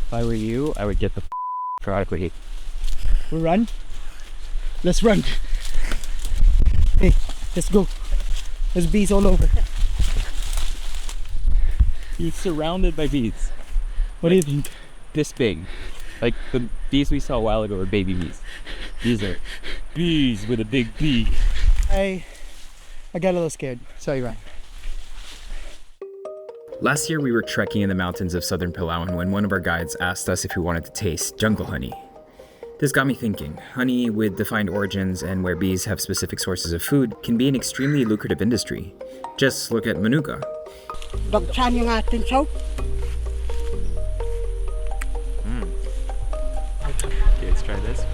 If I were you, I would get the product we eat. We run? Let's run. Hey, let's go. There's bees all over. You're surrounded by bees. What do you think? This big. Like the bees we saw a while ago were baby bees. These are bees with a big beak. I got a little scared. Sorry, Ryan. Last year we were trekking in the mountains of southern Palawan when one of our guides asked us if we wanted to taste jungle honey. This got me thinking. Honey with defined origins and where bees have specific sources of food can be an extremely lucrative industry. Just look at Manuka. Bagsan yung ating soap. Okay, let's try this.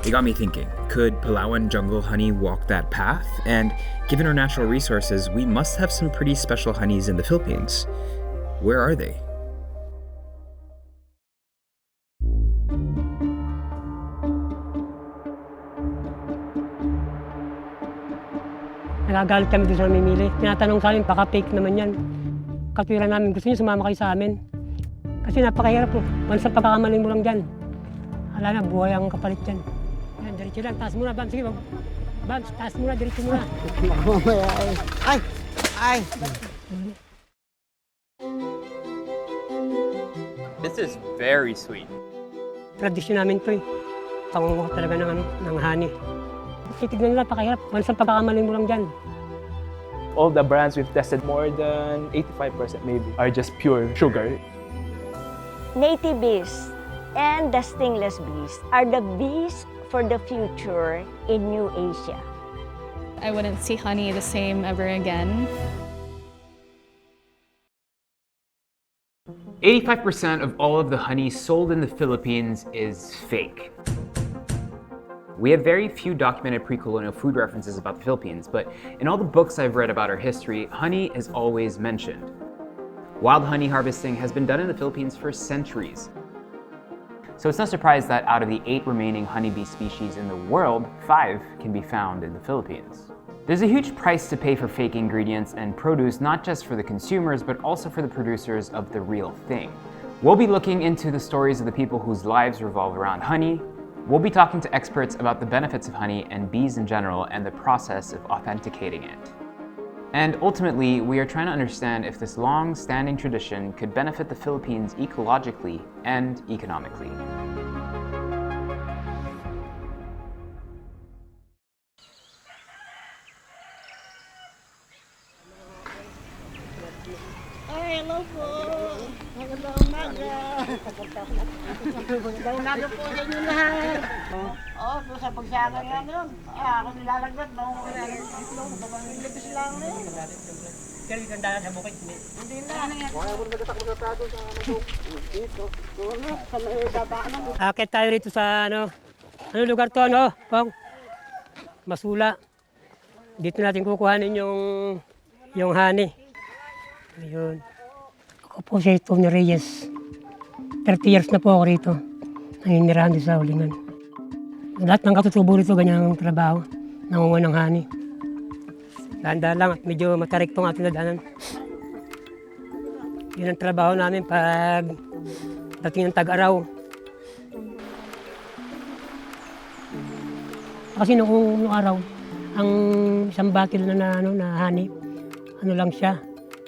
It got me thinking, could Palawan jungle honey walk that path? And given our natural resources, we must have some pretty special honeys in the Philippines. Where are they? Nagagalit kami doon sa namimili. Tinatanong sa amin, baka fake naman yan. Katwira namin, gusto niyo sumama kayo sa amin. Kasi napakahirap po. Once na pagkakamali mo lang dyan, wala na, buhay ang kapalit dyan. Yan, diretso lang. Taas muna, Bam. Sige, Bam, taas muna, diretso muna. Ay! Ay! This is very sweet. Tradisyon namin to eh. Pangunguha talaga ng honey. Titignan nila, pakahirap. Once na pagkakamali mo lang dyan. All the brands we've tested, more than 85% maybe, are just pure sugar. Native bees and the stingless bees are the bees for the future in New Asia. I wouldn't see honey the same ever again. 85% of all of the honey sold in the Philippines is fake. We have very few documented pre-colonial food references about the Philippines, but in all the books I've read about our history, honey is always mentioned. Wild honey harvesting has been done in the Philippines for centuries. So it's no surprise that out of the 8 remaining honeybee species in the world, 5 can be found in the Philippines. There's a huge price to pay for fake ingredients and produce, not just for the consumers, but also for the producers of the real thing. We'll be looking into the stories of the people whose lives revolve around honey. We'll be talking to experts about the benefits of honey and bees in general and the process of authenticating it. And ultimately, we are trying to understand if this long-standing tradition could benefit the Philippines ecologically and economically. Ay, hello po. Magandang umaga. Magandang umaga po sa inyo lahat. Oo, doon sa pagsakan nga nun. Ako nilalagdat. Nilibis lang na yun. Pero yung ganda sa bukid, Hindi na. Wala mo nagtatak-magtatado sa dito. Doon na, sa may dadaanan. akit tayo rito sa ano lugar to, no? Pong Masula. Dito natin kukuhanin yung honey. Ayun. Ako po si Tony Reyes. 30 years na po ako rito. Naninirahan din sa ulingan. Lahat ng katutubo rito, ganyan ang trabaho. Nangunguha ng honey. Dahan-dahan lang at medyo matarik po ang ating nadaanan. Yun ang trabaho namin pag dating ng tag-araw. Kasi noong araw, ang isang bottle na honey, ano lang siya,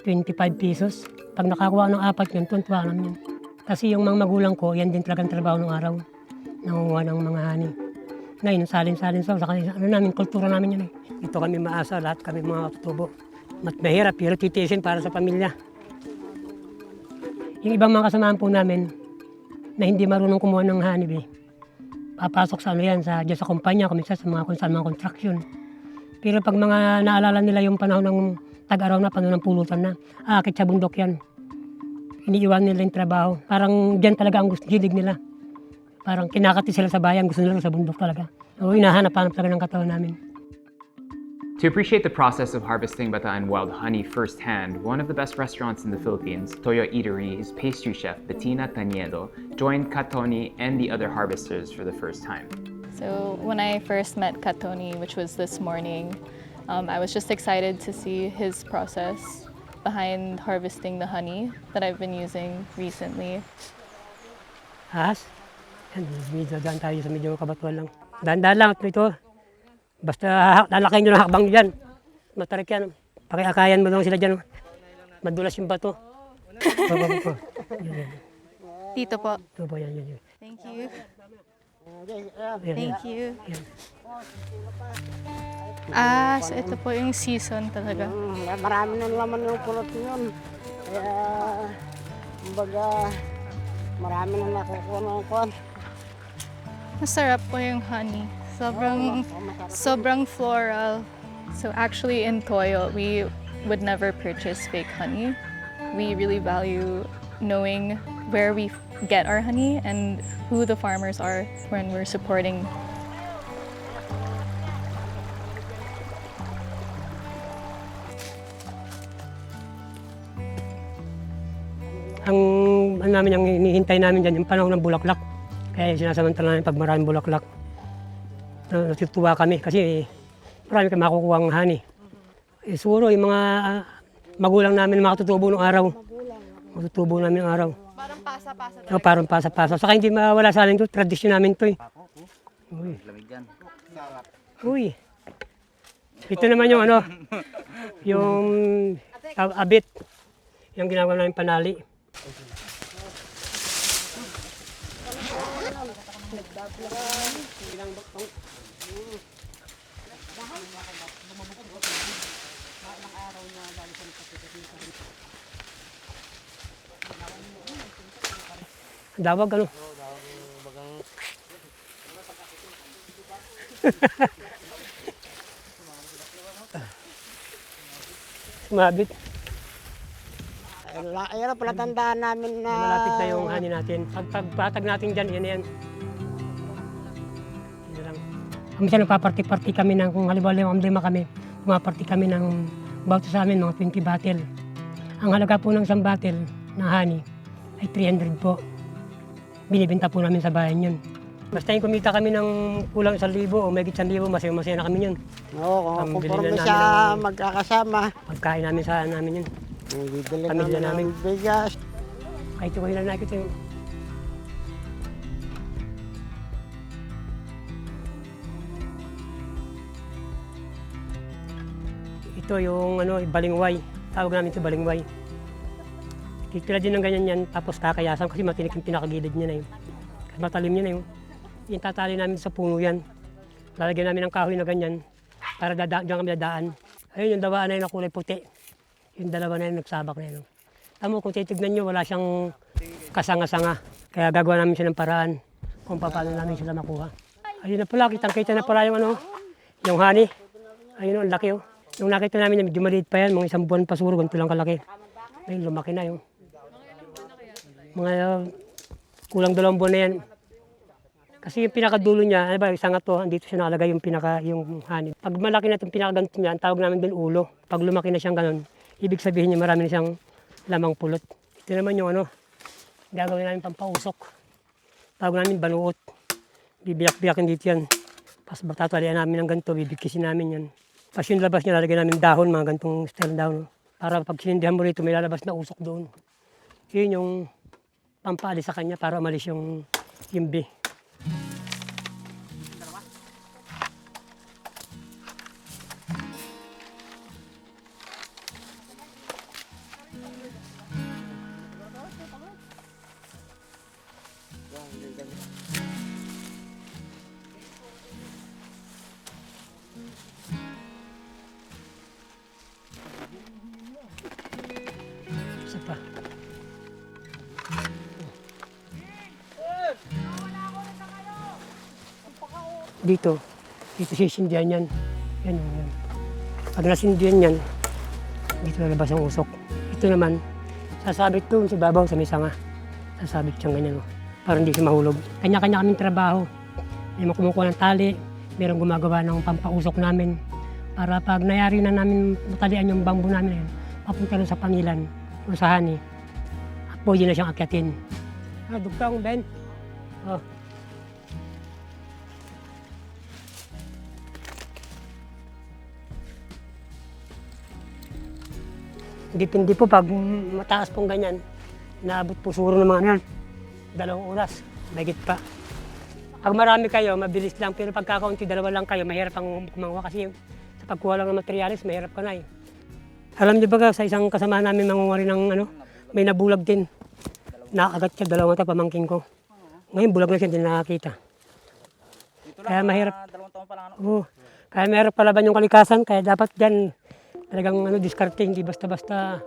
25 pesos. Pag nakakuha ng 4 yun, tuntua namin yun. Kasi yung mga magulang ko, yan din talagang trabaho ng araw. Nangunguha ng mga honey. Ngayon, salin-salin sa namin, kultura namin yun eh. Dito kami maasa, lahat kami mga katutubo. Mahirap, pero titiisin para sa pamilya. Yung ibang mga kasamahan po namin, na hindi marunong kumuha ng honey, papasok sa sa kumpanya, kuminsan sa mga construction. Pero pag mga naalala nila yung panahon ng tag-araw na, panahon ng pulutan na, akit sa bundok yan. Iniiwan nila yung trabaho. Parang dyan talaga ang gusto, hilig nila. Parang kinakati sila sa bayan, gusto nila sa bundok talaga. So, hinahanap-hanap talaga ng katawan namin. To appreciate the process of harvesting Bataan wild honey firsthand, one of the best restaurants in the Philippines, Toyo Eatery's pastry chef Bettina Tanedo joined Tony and the other harvesters for the first time. So when I first met Tony, which was this morning, I was just excited to see his process behind harvesting the honey that I've been using recently. Ahas. Yan, medyo daan tayo sa medyo kabatuan lang. Dahan-dahan lang ito. Basta lalakayin nyo ng hakbang dyan. Matarik yan. Pakiakayan mo lang sila dyan. Madulas yung bato. Dito po. Ito po, yan. Thank you. Yan. Thank you. Yan. So ito po yung season talaga. Marami nang laman yung pulot yun. Kaya, kumbaga, marami nang nakukuha ng kwan. Masarap po yung honey. Sobrang floral. So actually in Toyo, we would never purchase fake honey. We really value knowing where we get our honey and who the farmers are when we're supporting. Ang namin, ang hinihintay namin dyan, yung panahon ng bulaklak. Kaya sinasamantala namin pag maraming bulaklak. Natutuwa kami kasi marami kami makukuha ang honey. Siguro yung mga magulang namin makatutubo ng araw. Matutubo namin ng araw. Parang pasa-pasa. Parang pasa-pasa. Saka hindi mawala sa amin ito, tradisyon namin ito. Uy. Ito naman yung yung abit. Yung ginagawa namin panali. Dawag Sumabit. Ayun na pala tandaan namin na... Malapit na yung honey natin. Pagpatag natin dyan, yan. Yan lang. Minsan nagpaparty-party kami ng, kung halimbawa lima kami, pumaparty kami ng bauto sa amin, mga 20 bottle. Ang halaga po ng isang bottle ng honey ay 300 po. Binibenta po namin sa bayan yun. Basta yung kumita kami ng kulang 1,000 o may 1,000, masaya na kami yun. Oo, conforme siya magkakasama. Pagkain namin sa namin yun. Bibili Pamilya namin namin. ng bigas. Kahit ko lang nakikita yun. Ito yung balingway. Tawag namin ito balingway. Titila din ng ganyan yan, tapos kakayasan kasi matinik yung pinakagilid niya na yun. Kasi matalim niya na yun. Yung tatali namin sa puno yan. Lalagyan namin ng kahoy na ganyan para diyan kami dadaan. Ayun yung dawaan na yun na kulay puti. Yung dalawa na yun nagsabak na yun. Tamo, kung titignan nyo, wala siyang kasanga-sanga. Kaya gagawa namin siya ng paraan kung paano namin sila makuha. Ayun na pala, kitang-kita na pala yung yung honey. Ayun, ang laki. Nung nakita namin, medyo maliit pa yan, mga 1 buwan pa siguro, ganito lang kalaki. Ayun, lumaki na yun. Mga kulang 2 buwan na yan. Kasi yung pinakadulo niya, isang to, andito siya nakalagay yung honey. Pag malaki na itong pinakaganto niya, tawag namin din ulo. Pag lumaki na siyang ganun, ibig sabihin niya marami na siyang lamang pulot. Ito naman yung gagawin namin pampausok. Tawag namin banuot. Bibiyak-biyakin dito yan. Tapos tatalian namin ng ganito, bibigkisin namin yan. Tapos yung labas niya, lalagyan namin dahon, mga gantong style dahon. Para pag sinindihan mo rito, may lalabas na usok doon. Yun yung pampaalis sa kanya para umalis yung bee. Isa pa. Dito sisindihan yan. Yan. Pag nasindihan yan, dito lalabas ang usok. Ito naman, sasabit doon sa babaw sa may sanga. Sasabit siyang ganyan, para hindi siya mahulog. Kanya-kanya kaming trabaho. May mga kumukuha ng tali, mayroong gumagawa ng pampausok namin. Para pag nayari na namin matalian yung bamboo namin, papunta rin sa pangilan o sa honey. Pwede na siyang akyatin. Dugtong, Ben. Oh. Depende po pag mataas pong ganyan, naabot po siguro ng mga yan, 2 oras, mahigit pa. Pag marami kayo, mabilis lang, pero pag kakaunti, 2 lang kayo, mahirap ang kumawa kasi sa pagkuha lang ng materialis, mahirap ka na eh. Alam niyo ba sa isang kasama namin mangungari ng may nabulag din. Nakagat siya, 2 mata, pamangkin ko. Ngayon bulag na siya, hindi nakakita. Kaya mahirap. 2 taon pa lang Oo. Kaya mahirap palaban yung kalikasan, kaya dapat dyan talagang diskarte, hindi basta-basta.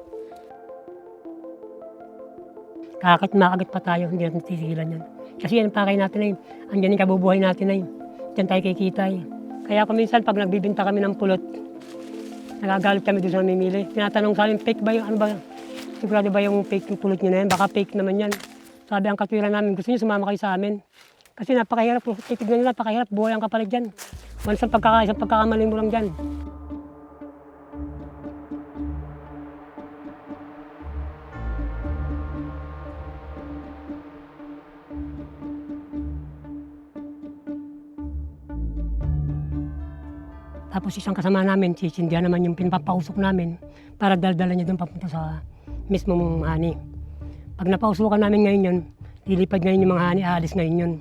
Makagat pa tayo, hindi natin titigilan yan. Kasi yan ang pakay natin na yun. Andyan yung kabubuhay natin na yun. Diyan tayo kikita eh. Kaya minsan pag nagbibinta kami ng pulot, nagagalit kami doon sa namimili. Tinatanong sa amin, fake ba yung ano ba? Sigurado ba yung fake yung pulot nyo na yan? Baka fake naman yan. Sabi ang katwiran namin, gusto nyo sumama kayo sa amin. Kasi napakahirap, titignan nyo, napakahirap, buhay ang kapalit dyan. Once ang pagkakamaling mo lang dyan. Tapos isang kasama namin, sisindihan naman yung pinapausok namin para daldala niya doon papunta sa mismong hani. Pag napausukan namin ngayon yun, lilipad ngayon yung mga hani, aalis ngayon yun.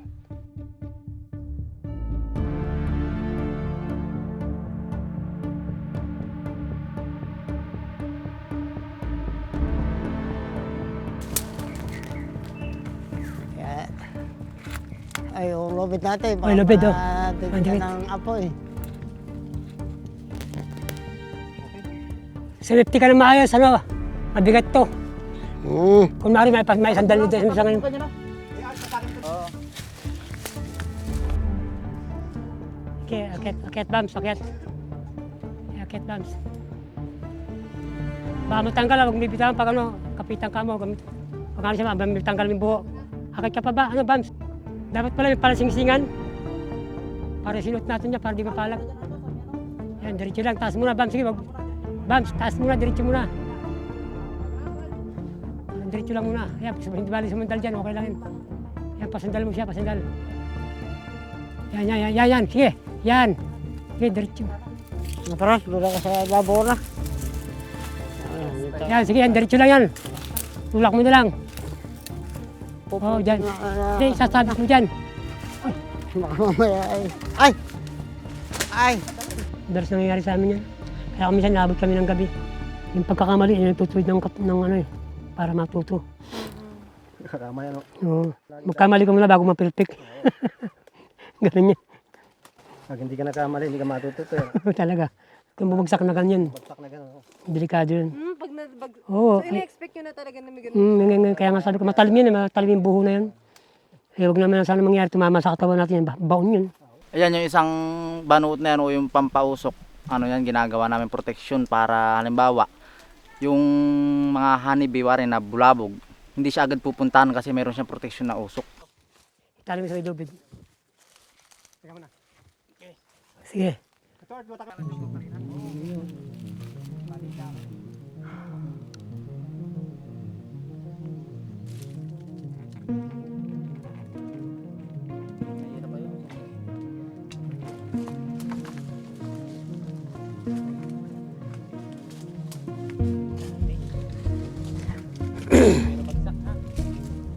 Ay, yung lubid natin. Ay, lubid, oh. Tignan ng apoy. Safety ka na maayos, mabigat to. Kung maaari may sandal dito sa ngayon. Okay, akit bams, akit. Akit bams. Baka matanggal, huwag may bitawan pag kapitan ka mo. Pag siya, may tanggal yung buho. Akit ka pa ba? Bams? Dapat pala may palasing-singan. Para sinut natin niya, para di mapalag. Yan, diretso lang. Taas muna, Bams. Sige, Bams, taas muna, diretso muna. Diretso lang muna. Ayan, hindi bali sumandal dyan, okay lang yun. Ayan, pasandal mo siya, pasandal. Yan. Sige, yan. Sige, diretso. Matras, doon ako sa labora. Yan, sige, yan, diretso lang yan. Tulak mo na lang. Oo, dyan. Hindi, sasabit mo dyan. Baka mamaya ay! Ay! Daras nangyayari sa amin yan. Kaya minsan naabot kami ng gabi. Yung pagkakamali, tutuwid ng para matuto. Kakamaya, no? Oo. Magkamali ka muna bago mapilpik. Ganun yan. Pag hindi ka nakamali, hindi ka matututo. Talaga. Kung bumagsak na ganyan. Bagsak na gano'n. Delikado yun. So, ini-expect nyo na talaga na may ganun? Kaya nga sabi ko, matalim yan, matalim yung buho na yan. Eh, huwag naman sana mangyari, tumama sa katawan natin yan, baon yun. Ayan yung isang banuot na yan o yung pampausok. Yan, ginagawa namin protection para halimbawa, yung mga honeybee wari na bulabog, hindi siya agad pupuntahan kasi mayroon siyang protection na usok. Itali mo sa idubid. Sige.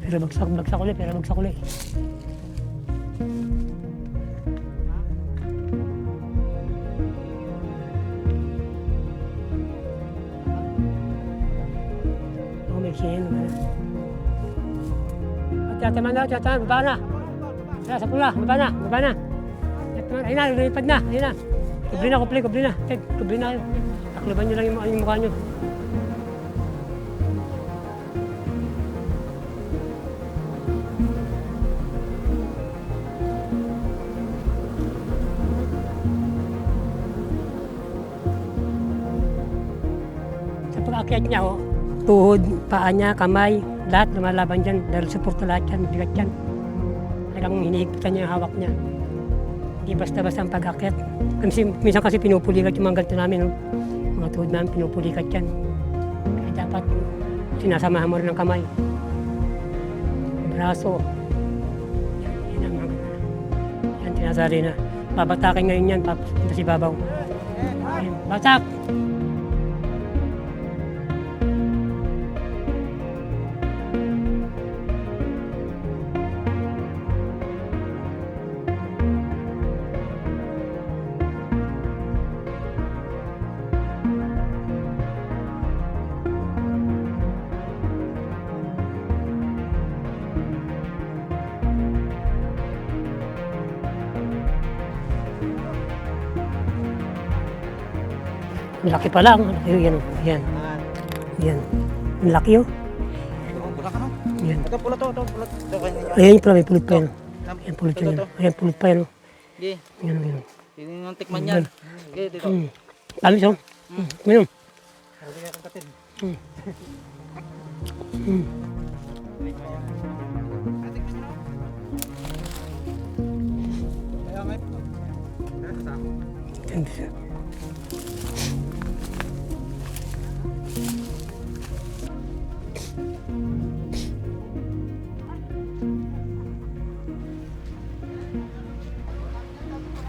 Pero bagsak ulit. Oh, may siya naman. Tiyataman na, baba na. Sa pula, baba na. Ayun na, lumipad na, ayun na. Kubli na. Ted, kubli na kayo. Takluban nyo lang yung mukha nyo. Pag-akyat niya, tuhod, paa niya, kamay, lahat lumalaban dyan. Dahil suporta lahat yan, bigat yan. Talagang hinihigpitan niya yung hawak niya. Hindi basta-basta ang pag-akyat. Minsan kasi pinupulikat yung mga ganito namin. Mga tuhod namin, pinupulikat yan. Kaya dapat sinasamahan mo rin ng kamay. Braso. Yan ang mga yan, tinasali na. Babatakin ngayon yan, papunta si Babaw. Batak! Laki pa lang. Yan, yan. Yan. Ang laki oh. Pula ka no? Yan. Ito pula to. Ito kanya. Ayan yung pala, may pulot pa yan. Ayan, pulot yan. Ayan, pulot pa yan. oh. Sige. Yan, yan. Hindi nyo tikman yan. Sige, dito. Tamis oh. Minum.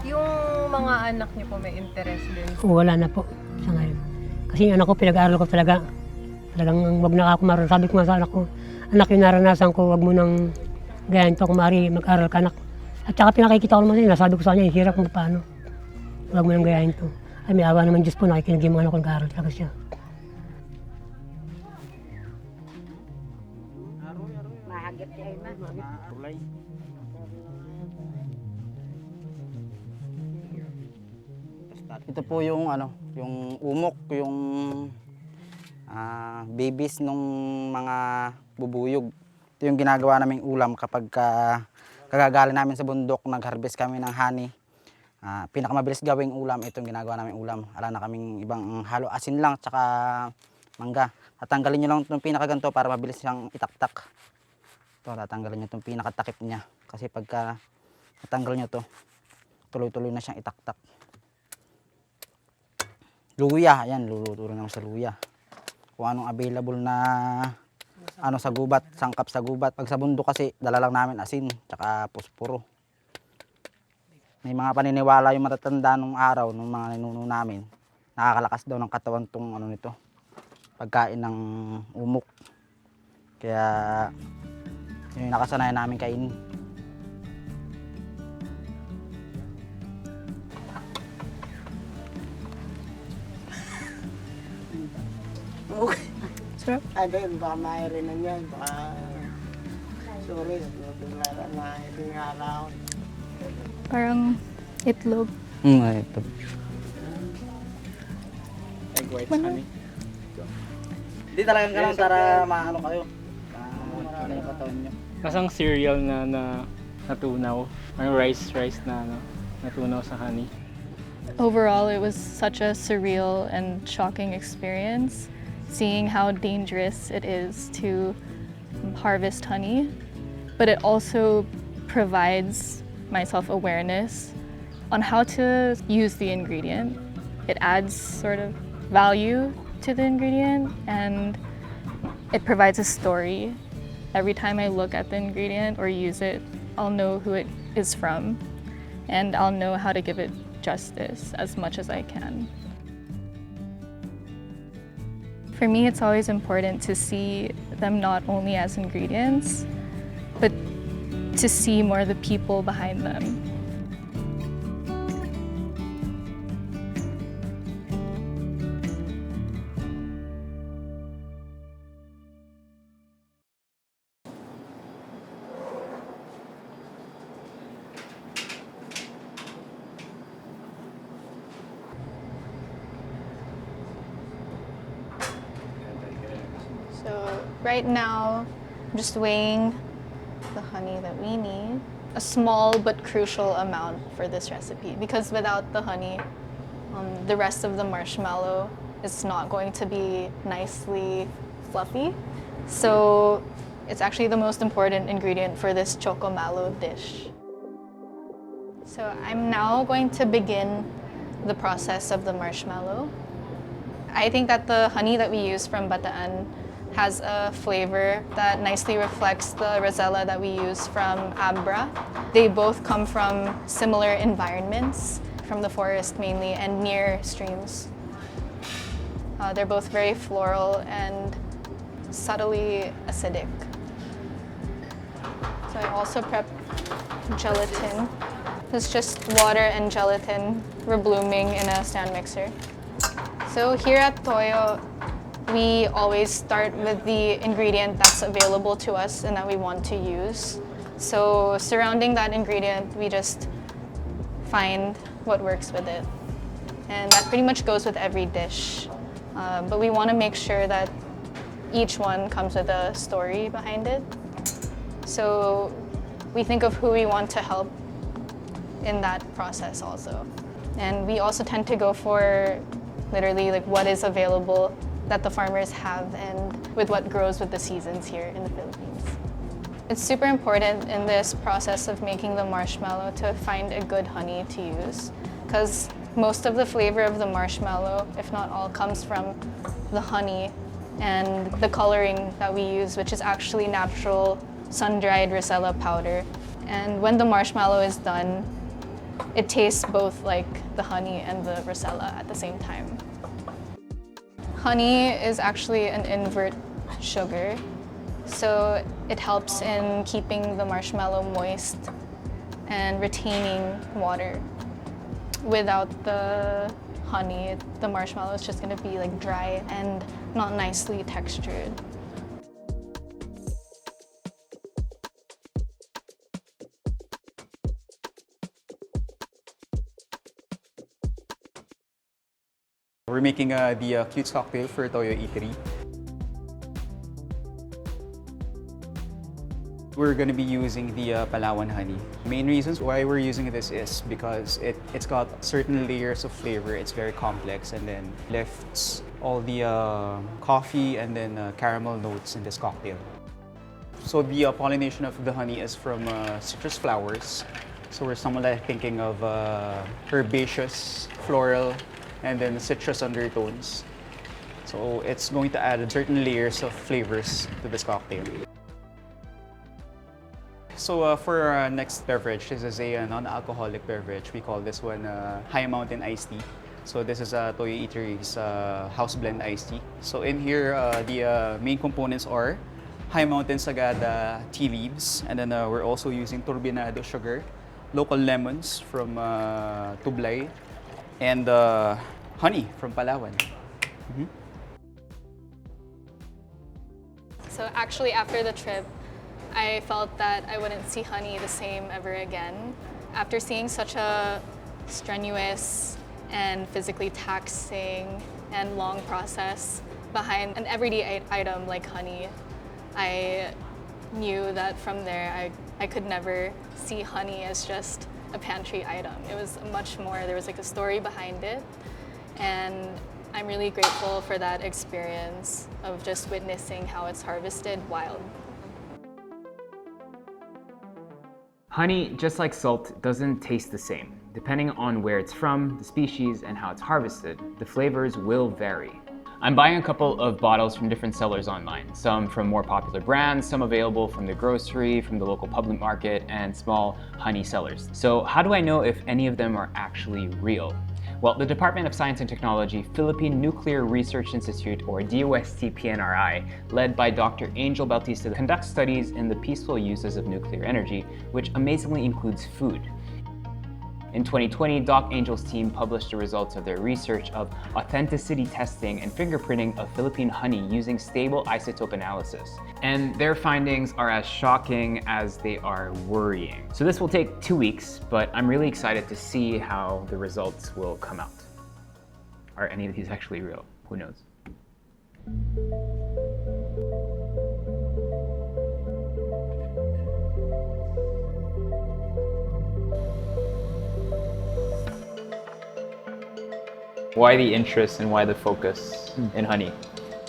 Yung mga anak niyo po may interest din. Wala na po sa ngayon. Kasi yung anak ko, pinag-aaral ko talaga. Talagang wag na ako marunong. Sabi ko nga sa anak ko, anak yung naranasan ko, wag mo nang gayahin to, kumari mag-aral ka anak. At saka pinakikita ko naman yun, sabi ko sa kanya, hirap kung paano. Wag mo nang gayahin to. Ay, may awa naman Diyos po, nakikinig yung mga anak ko, nag-aaral talaga siya. Mahagit siya na. Ito po yung yung umok, yung babies nung mga bubuyog. Ito yung ginagawa naming ulam kapag kagagaling namin sa bundok, nag-harvest kami ng honey. Pinakamabilis gawing ulam, itong ginagawa naming ulam. Wala na kaming ibang halo, asin lang, tsaka mangga. Tatanggalin nyo lang itong pinakaganto para mabilis siyang itaktak. Ito, tatanggalin nyo itong pinakatakip niya. Kasi pagka natanggal nyo to, tuloy-tuloy na siyang itaktak. Luya, ayan, luluto rin naman sa luya. Kung anong available na sa gubat, sangkap sa gubat. Pag sa bundok kasi, dala lang namin asin, tsaka posporo. May mga paniniwala yung matatanda nung araw, nung mga ninuno namin. Nakakalakas daw ng katawan tong nito, pagkain ng umok. Kaya, yun yung nakasanayan namin kainin. Okay. Sarap. Hindi, baka mairinan yan. Baka, sorry, bigla na itingala. Parang itlog. Ito. Egg whites, honey. Hindi talagang ganun para maano kayo. Ano yung katawan nyo. Kasang cereal na natunaw. Ang rice na natunaw sa honey. Overall, it was such a surreal and shocking experience, seeing how dangerous it is to harvest honey, but it also provides myself awareness on how to use the ingredient. It adds sort of value to the ingredient, and it provides a story. Every time I look at the ingredient or use it, I'll know who it is from, and I'll know how to give it justice as much as I can. For me, it's always important to see them not only as ingredients, but to see more the people behind them. So right now, I'm just weighing the honey that we need. A small but crucial amount for this recipe, because without the honey, the rest of the marshmallow is not going to be nicely fluffy. So it's actually the most important ingredient for this choco mallow dish. So I'm now going to begin the process of the marshmallow. I think that the honey that we use from Bataan has a flavor that nicely reflects the rosella that we use from Abra. They both come from similar environments, from the forest mainly, and near streams. They're both very floral and subtly acidic. So I also prep gelatin. It's just water and gelatin reblooming in a stand mixer. So here at Toyo, we always start with the ingredient that's available to us and that we want to use. So surrounding that ingredient, we just find what works with it. And that pretty much goes with every dish. But we want to make sure that each one comes with a story behind it. So we think of who we want to help in that process also. And we also tend to go for literally like what is available that the farmers have and with what grows with the seasons here in the Philippines. It's super important in this process of making the marshmallow to find a good honey to use, because most of the flavor of the marshmallow, if not all, comes from the honey and the coloring that we use, which is actually natural sun-dried Rosella powder. And when the marshmallow is done, it tastes both like the honey and the Rosella at the same time. Honey is actually an invert sugar, so it helps in keeping the marshmallow moist and retaining water. Without the honey, the marshmallow is just going to be like dry and not nicely textured. We're making the cute cocktail for Toyo Eatery. We're going to be using the Palawan honey. Main reasons why we're using this is because it's got certain layers of flavor. It's very complex and then lifts all the coffee and then caramel notes in this cocktail. So the pollination of the honey is from citrus flowers. So we're somewhat thinking of herbaceous, floral, and then citrus undertones. So it's going to add certain layers of flavors to this cocktail. So for our next beverage, this is a non-alcoholic beverage. We call this one High Mountain Iced Tea. So this is Toyo Eatery's house blend iced tea. So in here, the main components are High Mountain Sagada tea leaves, and then we're also using turbinado sugar, local lemons from Tublay, and honey from Palawan. Mm-hmm. So actually after the trip, I felt that I wouldn't see honey the same ever again. After seeing such a strenuous and physically taxing and long process behind an everyday item like honey, I knew that from there I could never see honey as just a pantry item. It was much more. There was like a story behind it, and I'm really grateful for that experience of just witnessing how it's harvested wild. Honey, just like salt, doesn't taste the same. Depending on where it's from, the species, and how it's harvested, the flavors will vary. I'm buying a couple of bottles from different sellers online, some from more popular brands, some available from the grocery, from the local public market, and small honey sellers. So how do I know if any of them are actually real? Well, the Department of Science and Technology, Philippine Nuclear Research Institute, or DOST-PNRI, led by Dr. Angel Bautista, conducts studies in the peaceful uses of nuclear energy, which amazingly includes food. In 2020, Doc Angel's team published the results of their research of authenticity testing and fingerprinting of Philippine honey using stable isotope analysis. And their findings are as shocking as they are worrying. So this will take 2 weeks, but I'm really excited to see how the results will come out. Are any of these actually real? Who knows? Why the interest and why the focus in honey?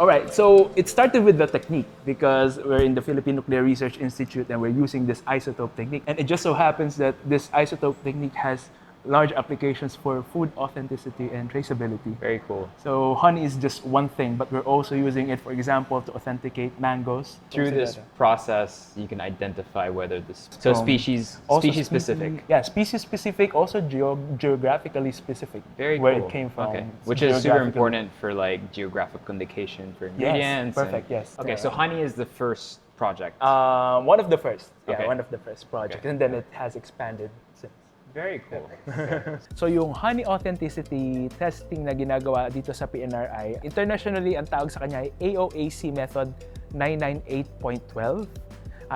All right, so it started with the technique because we're in the Philippine Nuclear Research Institute and we're using this isotope technique. And it just so happens that this isotope technique has large applications for food authenticity and traceability. Very cool. So honey is just one thing, but we're also using it, for example, to authenticate mangoes. Through this process, you can identify whether this species specific. Yeah, species specific, also geographically specific. Very where cool. it came from. Okay. Which is super important for like geographical indication for ingredients. Yes, perfect. Yes. Okay, so honey is the first project. One of the first. Yeah, Okay. one of the first projects, and then it has expanded since. Very cool. So yung honey authenticity testing na ginagawa dito sa PNRI, internationally ang tawag sa kanya ay AOAC method 998.12.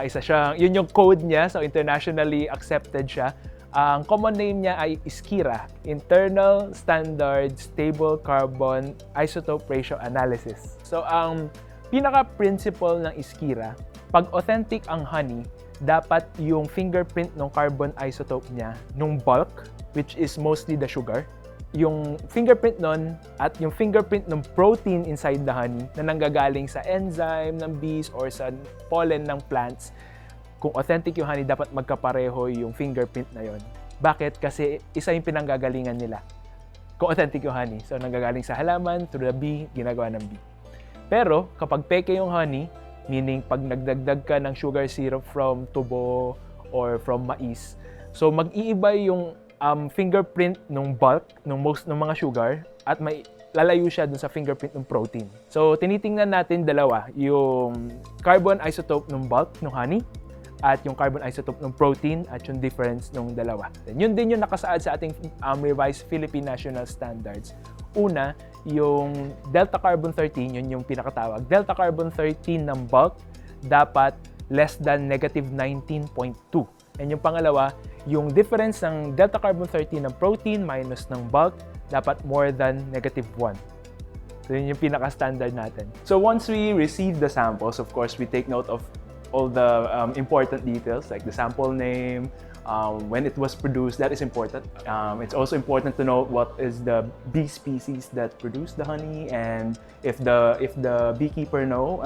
Isa siyang, yun yung code niya, so internationally accepted siya. Ang common name niya ay ISKIRA, Internal Standard Stable Carbon Isotope Ratio Analysis. So ang pinaka-principle ng ISKIRA, pag authentic ang honey, dapat yung fingerprint ng carbon isotope niya, nung bulk, which is mostly the sugar, yung fingerprint nun at yung fingerprint ng protein inside the honey na nanggagaling sa enzyme ng bees or sa pollen ng plants, kung authentic yung honey, dapat magkapareho yung fingerprint na yon. Bakit? Kasi isa yung pinanggagalingan nila. Kung authentic yung honey. So, nanggagaling sa halaman, through the bee, ginagawa ng bee. Pero, kapag peke yung honey, meaning pag nagdagdag ka ng sugar syrup from tubo or from mais, so mag-iiba yung fingerprint ng bulk, ng mga sugar, at may lalayo siya dun sa fingerprint ng protein. So, tinitingnan natin dalawa, yung carbon isotope ng bulk ng honey, at yung carbon isotope ng protein at yung difference ng dalawa. And yun din yung nakasaad sa ating revised Philippine National Standards. Una, yung delta carbon 13, yun yung pinakatawag. Delta carbon 13 ng bulk dapat less than negative 19.2. And yung pangalawa, yung difference ng delta carbon 13 ng protein minus ng bulk dapat more than negative 1. So yun yung pinaka-standard natin. So once we receive the samples, of course, we take note of all the important details like the sample name, when it was produced. That is important. It's also important to know what is the bee species that produce the honey, and if the beekeeper know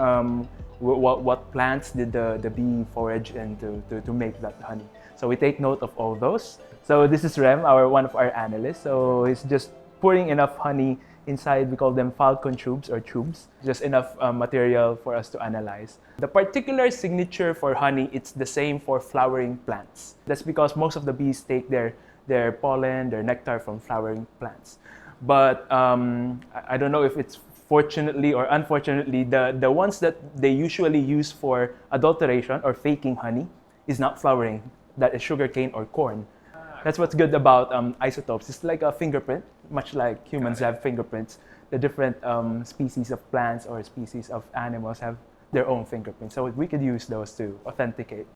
what plants did the bee forage into to make that honey. So we take note of all those. So this is Rem, one of our analysts. So he's just pouring enough honey inside. We call them falcon tubes or tubes, just enough material for us to analyze. The particular signature for honey, it's the same for flowering plants. That's because most of the bees take their pollen, their nectar from flowering plants. But I don't know if it's fortunately or unfortunately, the ones that they usually use for adulteration or faking honey is not flowering. That is sugarcane or corn. That's what's good about isotopes. It's like a fingerprint, much like humans have fingerprints. The different species of plants or species of animals have their own fingerprints. So we could use those to authenticate.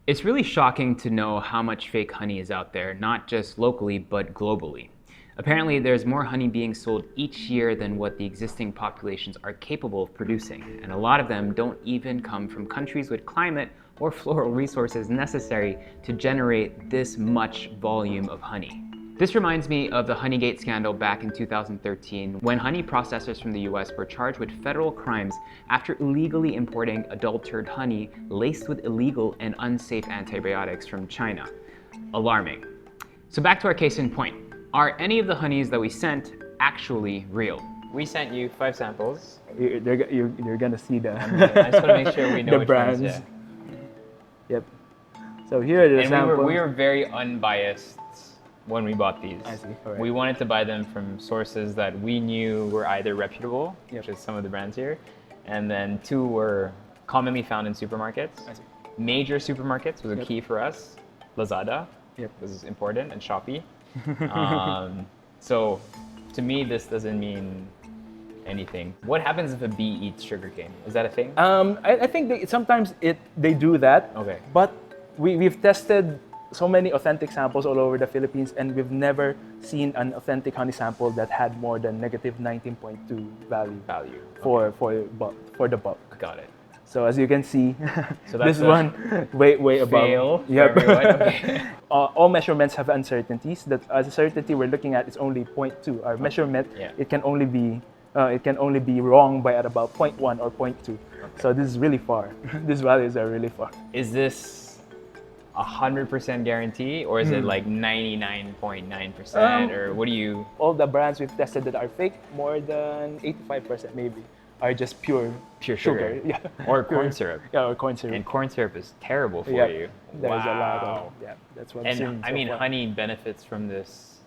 It's really shocking to know how much fake honey is out there, not just locally, but globally. Apparently, there's more honey being sold each year than what the existing populations are capable of producing, and a lot of them don't even come from countries with climate or floral resources necessary to generate this much volume of honey. This reminds me of the Honeygate scandal back in 2013, when honey processors from the US were charged with federal crimes after illegally importing adulterated honey laced with illegal and unsafe antibiotics from China. Alarming. So back to our case in point. Are any of the honeys that we sent actually real? We sent you 5 samples. You're gonna see the I just want to make sure we know the which brands. ones, Yep. So here are the and samples. we were very unbiased when we bought these. I see. All right. We wanted to buy them from sources that we knew were either reputable, which is some of the brands here, and then 2 were commonly found in supermarkets. I see. Major supermarkets was a key for us. Lazada was important, and Shopee. So to me, this doesn't mean anything. What happens if a bee eats sugarcane? Is that a thing? I think sometimes they do that. Okay. But we've tested so many authentic samples all over the Philippines, and we've never seen an authentic honey sample that had more than negative 19.2 value for the bulk. Got it. So as you can see, So that's this one way above. fail for Yep. everyone? Okay. All measurements have uncertainties. The uncertainty we're looking at is only 0.2. Our measurement, it can only be wrong by at about 0.1 or 0.2. So this is really far. These values are really far. Is this 100% guarantee, or is it like 99.9%, or what do you? All the brands we've tested that are fake, more than 85% maybe, are just pure sugar. Yeah. Or Pure- corn syrup. Yeah, or corn syrup. And corn syrup is terrible for Yep. you. There's a lot Wow. of that's what I'm seeing And I so mean, far. honey benefits from this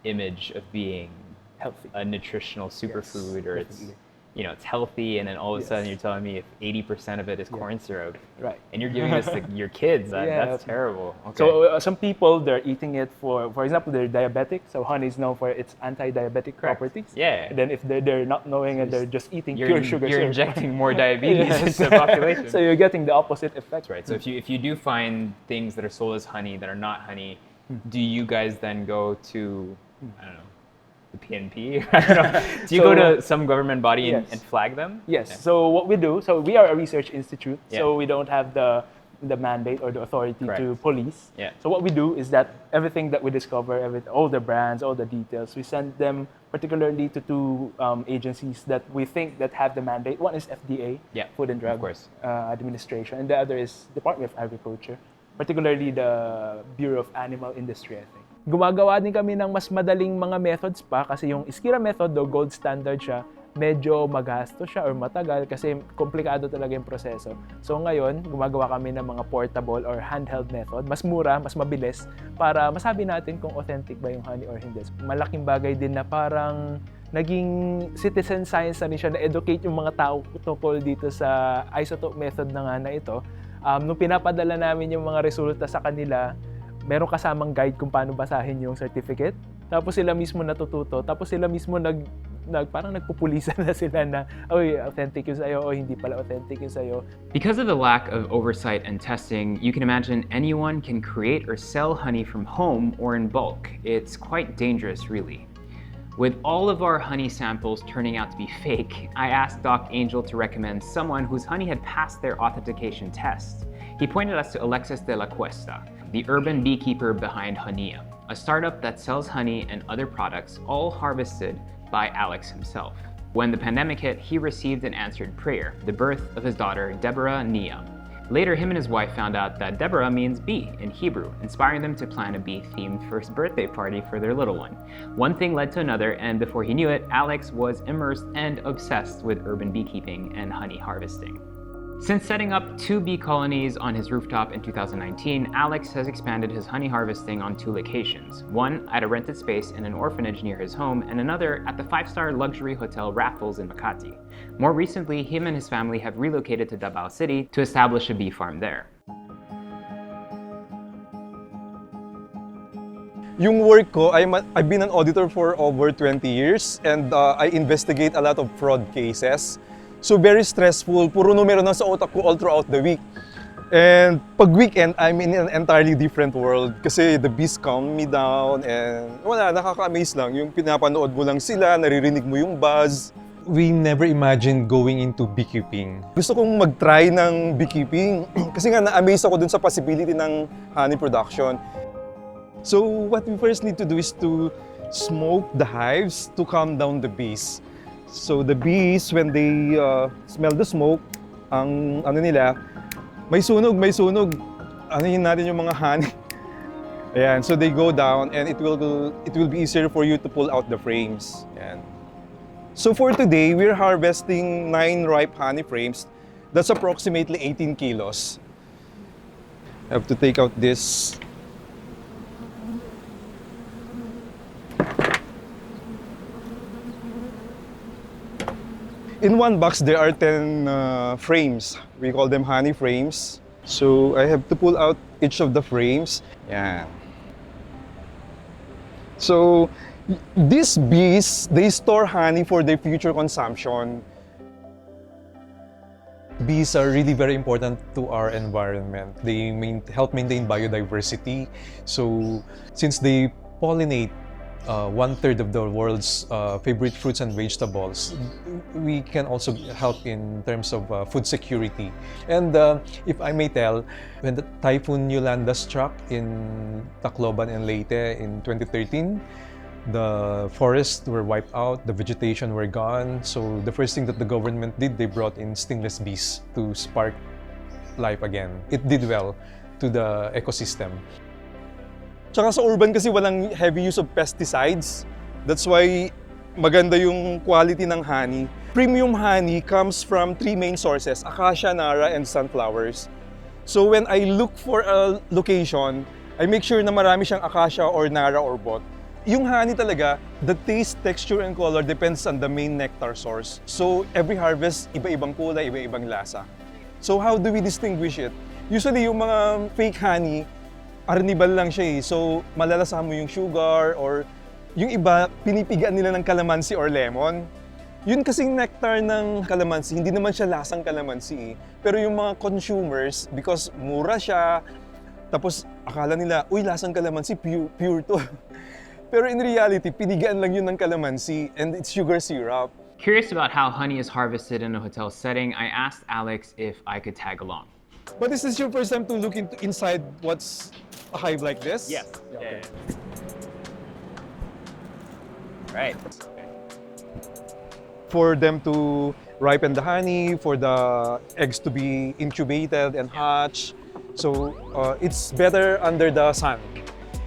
image of being Healthy. a nutritional superfood, or it's definitely. it's healthy, and then all of a Yes. sudden you're telling me if 80% of it is corn syrup, Right. and you're giving this to your kids, Yeah. that's terrible. Okay. So some people, they're eating it for example, they're diabetic. So honey is known for its anti-diabetic properties. Yeah. And then if they're not knowing it, they're just eating You're, pure sugar you're syrup. injecting more diabetes Yes. into the population. So you're getting the opposite effect. Right. So if you do find things that are sold as honey that are not honey, do you guys then go to, I don't know, the PNP? I don't know. Do you go to some government body Yes. and flag them? Yes. Yeah. So what we do, so we are a research institute, Yeah. so we don't have the mandate or the authority to Correct. police. Yeah. So what we do is that everything that we discover, all the brands, all the details, we send them particularly to two agencies that we think that have the mandate. One is FDA, Yeah, Food and Drug of course. Administration, and the other is Department of Agriculture, particularly the Bureau of Animal Industry, I think. Gumagawa din kami ng mas madaling mga methods pa kasi yung Iskira method, though gold standard siya, medyo magasto siya or matagal kasi komplikado talaga yung proseso. So ngayon, gumagawa kami ng mga portable or handheld method, mas mura, mas mabilis, para masabi natin kung authentic ba yung honey or hindi. Malaking bagay din na parang naging citizen science na rin siya, na-educate yung mga tao tungkol dito sa isotope method na nga na ito. Nung pinapadala namin yung mga resulta sa kanila, meron kasamang guide kung paano basahin yung certificate. Tapos sila mismo natututo. Tapos sila mismo parang nagpupulisan na sila na, oy, authentic yun sa'yo, o hindi pala authentic yun sa'yo. Because of the lack of oversight and testing, you can imagine anyone can create or sell honey from home or in bulk. It's quite dangerous, really. With all of our honey samples turning out to be fake, I asked Doc Angel to recommend someone whose honey had passed their authentication test. He pointed us to Alexis de la Cuesta, the urban beekeeper behind Honia, a startup that sells honey and other products, all harvested by Alex himself. When the pandemic hit, he received an answered prayer, the birth of his daughter, Deborah Nia. Later, him and his wife found out that Deborah means bee in Hebrew, inspiring them to plan a bee-themed first birthday party for their little one. One thing led to another, and before he knew it, Alex was immersed and obsessed with urban beekeeping and honey harvesting. Since setting up 2 bee colonies on his rooftop in 2019, Alex has expanded his honey harvesting on 2 locations, one at a rented space in an orphanage near his home, and another at the 5-star luxury hotel Raffles in Makati. More recently, him and his family have relocated to Davao City to establish a bee farm there. Yung work ko, I've been an auditor for over 20 years, and I investigate a lot of fraud cases. So very stressful, puro numero na sa utak ko all throughout the week. And pag weekend, I'm in an entirely different world kasi the bees calm me down and wala, nakaka-amaze lang. Yung pinapanood mo lang sila, naririnig mo yung buzz. We never imagined going into beekeeping. Gusto kong mag-try ng beekeeping kasi nga na-amaze ako dun sa possibility ng honey production. So what we first need to do is to smoke the hives to calm down the bees. So the bees, when they smell the smoke, ang ano nila, may sunog. Anuhin natin yung mga honey. Ayan, so they go down and it will be easier for you to pull out the frames. Ayan. So for today, we're harvesting 9 ripe honey frames. That's approximately 18 kilos. I have to take out this. In one box, there are 10 frames. We call them honey frames. So I have to pull out each of the frames. Yeah. So these bees, they store honey for their future consumption. Bees are really very important to our environment. They help maintain biodiversity. So since they pollinate 1/3 of the world's favorite fruits and vegetables, we can also help in terms of food security. And if I may tell, when the Typhoon Yolanda struck in Tacloban and Leyte in 2013, the forests were wiped out, the vegetation were gone. So the first thing that the government did, they brought in stingless bees to spark life again. It did well to the ecosystem. Tsaka sa urban kasi walang heavy use of pesticides. That's why maganda yung quality ng honey. Premium honey comes from 3 main sources, acacia, nara, and sunflowers. So when I look for a location, I make sure na marami siyang acacia or nara or both. Yung honey talaga, the taste, texture, and color depends on the main nectar source. So every harvest, iba-ibang kulay, iba-ibang lasa. So how do we distinguish it? Usually yung mga fake honey, arnibal lang siya eh. So malalasahan mo yung sugar or yung iba, pinipigaan nila ng calamansi or lemon. Yun kasing nectar ng calamansi, hindi naman siya lasang calamansi eh. Pero yung mga consumers, because mura siya, tapos akala nila, uy, lasang calamansi, pure to. Pero in reality, pinigaan lang yun ng calamansi and it's sugar syrup. Curious about how honey is harvested in a hotel setting, I asked Alex if I could tag along. But is this your first time to look inside what's a hive like this? Yes. Yeah, okay. Right. For them to ripen the honey, for the eggs to be incubated and hatch. So it's better under the sun.